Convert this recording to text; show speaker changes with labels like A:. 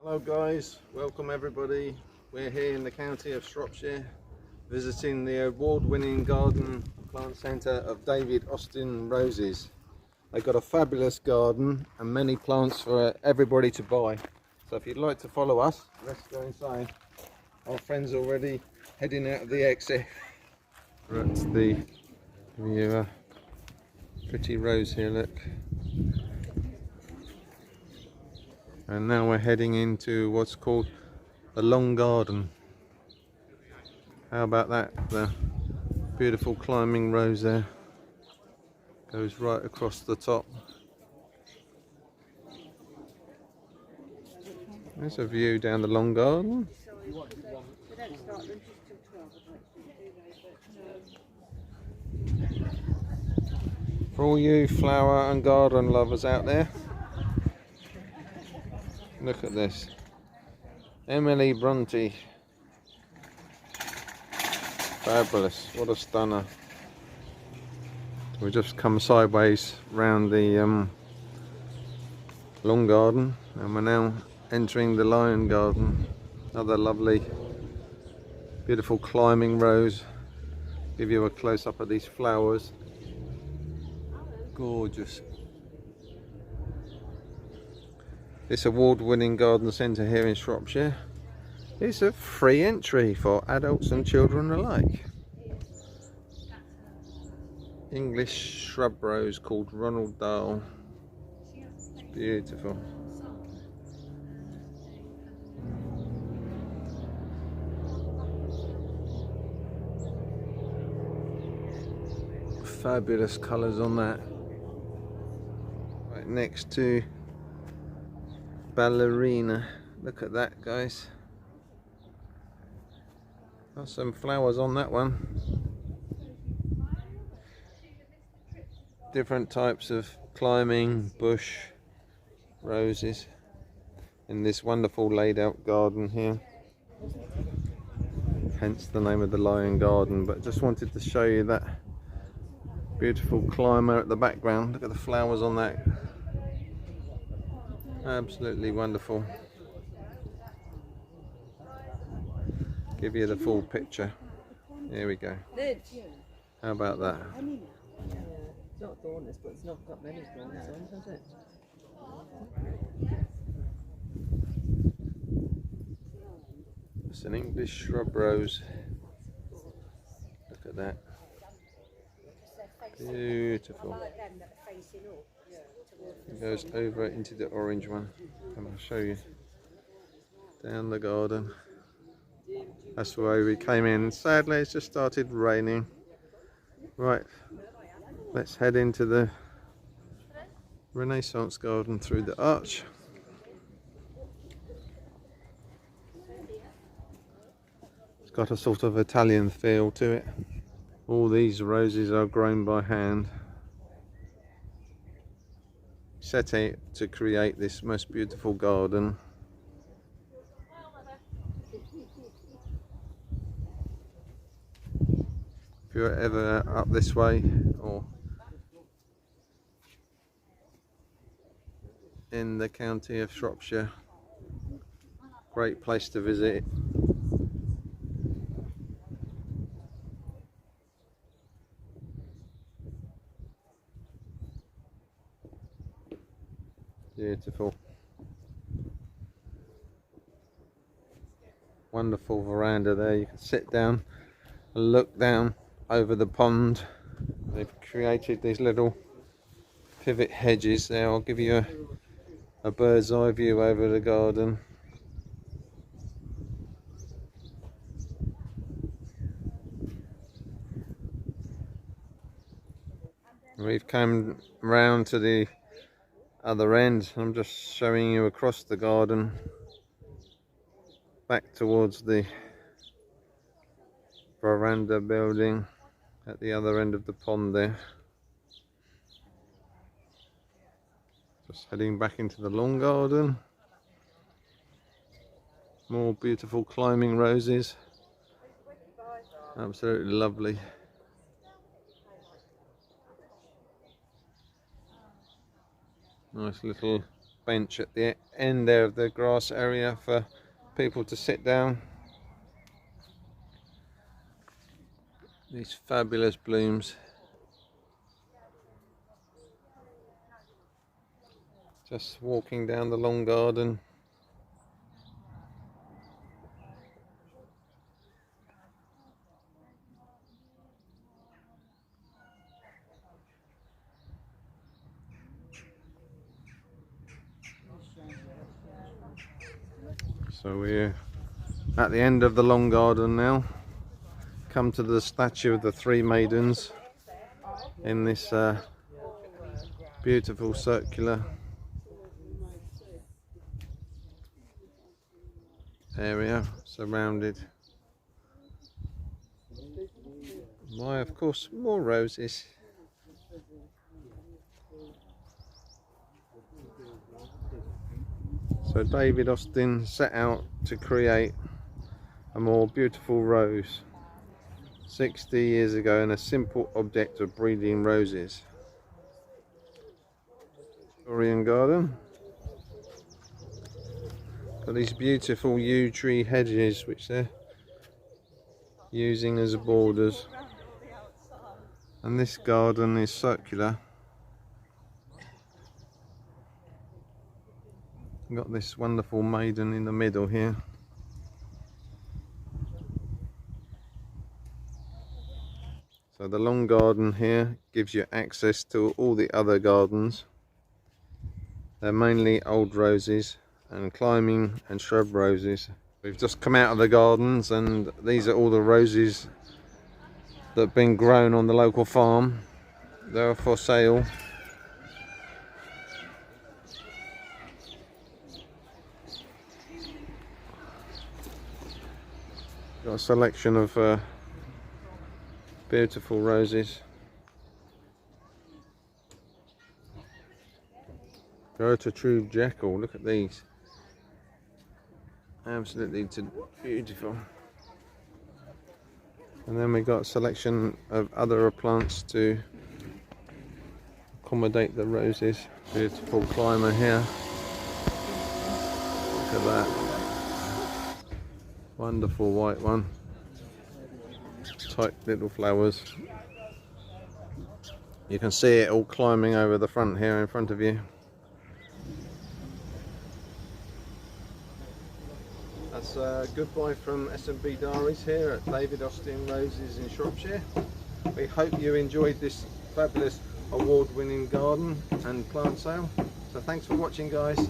A: Hello guys, welcome everybody. We're here in the County of Shropshire visiting the award-winning garden plant centre of David Austin Roses. They've got a fabulous garden and many plants for everybody to buy. So if you'd like to follow us, let's go inside. Our friends already heading out of the exit. We're at the pretty rose here, look. And now we're heading into what's called the long garden. How about that? The beautiful climbing rose there goes right across the top. There's a view down the long garden. For all you flower and garden lovers out there, look at this. Emily Bronte. Fabulous, what a stunner. We just come sideways round the long garden and we're now entering the lion garden. Another lovely, beautiful climbing rose. Give you a close up of these flowers. Gorgeous. This award-winning garden centre here in Shropshire is a free entry for adults and children alike. English shrub rose called Ronald Dahl. It's beautiful. Fabulous colours on that. Right next to ballerina. Look at that, guys. Got some flowers on that one. Different types of climbing bush roses in this wonderful laid out garden here. Hence the name of the lion garden, but just wanted to show you that beautiful climber at the background. Look at the flowers on that. Absolutely wonderful. Give you the full picture. Here we go. How about that?
B: It's not thornless, but it's not got many thorns on, does it?
A: It's an English shrub rose. Look at that. Beautiful. It goes over into the orange one. And I'll show you down the garden. That's the way we came in. Sadly, it's just started raining. Right, let's head into the Renaissance garden through the arch. It's got a sort of Italian feel to it. All these roses are grown by hand. Set out to create this most beautiful garden. If you're ever up this way or in the County of Shropshire, great place to visit. Beautiful. Wonderful veranda there. You can sit down and look down over the pond. They've created these little pivot hedges there. I'll give you a bird's eye view over the garden. We've come round to the other end. I'm just showing you across the garden back towards the veranda building at the other end of the pond there. Just heading back into the long garden. More beautiful climbing roses. Absolutely lovely. Nice little bench at the end there of the grass area for people to sit down. These fabulous blooms. Just walking down the long garden. So we're at the end of the long garden now. Come to the statue of the three maidens in this beautiful circular area surrounded by, of course, more roses. So David Austin set out to create a more beautiful rose 60 years ago in a simple object of breeding roses. Victorian garden. Got these beautiful yew tree hedges which they're using as borders. And this garden is circular. Got this wonderful maiden in the middle here. So the long garden here gives you access to all the other gardens. They're mainly old roses and climbing and shrub roses. We've just come out of the gardens and these are all the roses that have been grown on the local farm. They're for sale. Got a selection of beautiful roses. Go to True Jackal, look at these. Absolutely beautiful. And then we got a selection of other plants to accommodate the roses. Beautiful climber here. Look at that. Wonderful white one. Tight little flowers. You can see it all climbing over the front here in front of you. That's goodbye from S&BDIARIES here at David Austin Roses in Shropshire. We hope you enjoyed this fabulous award-winning garden and plant sale. So thanks for watching, guys.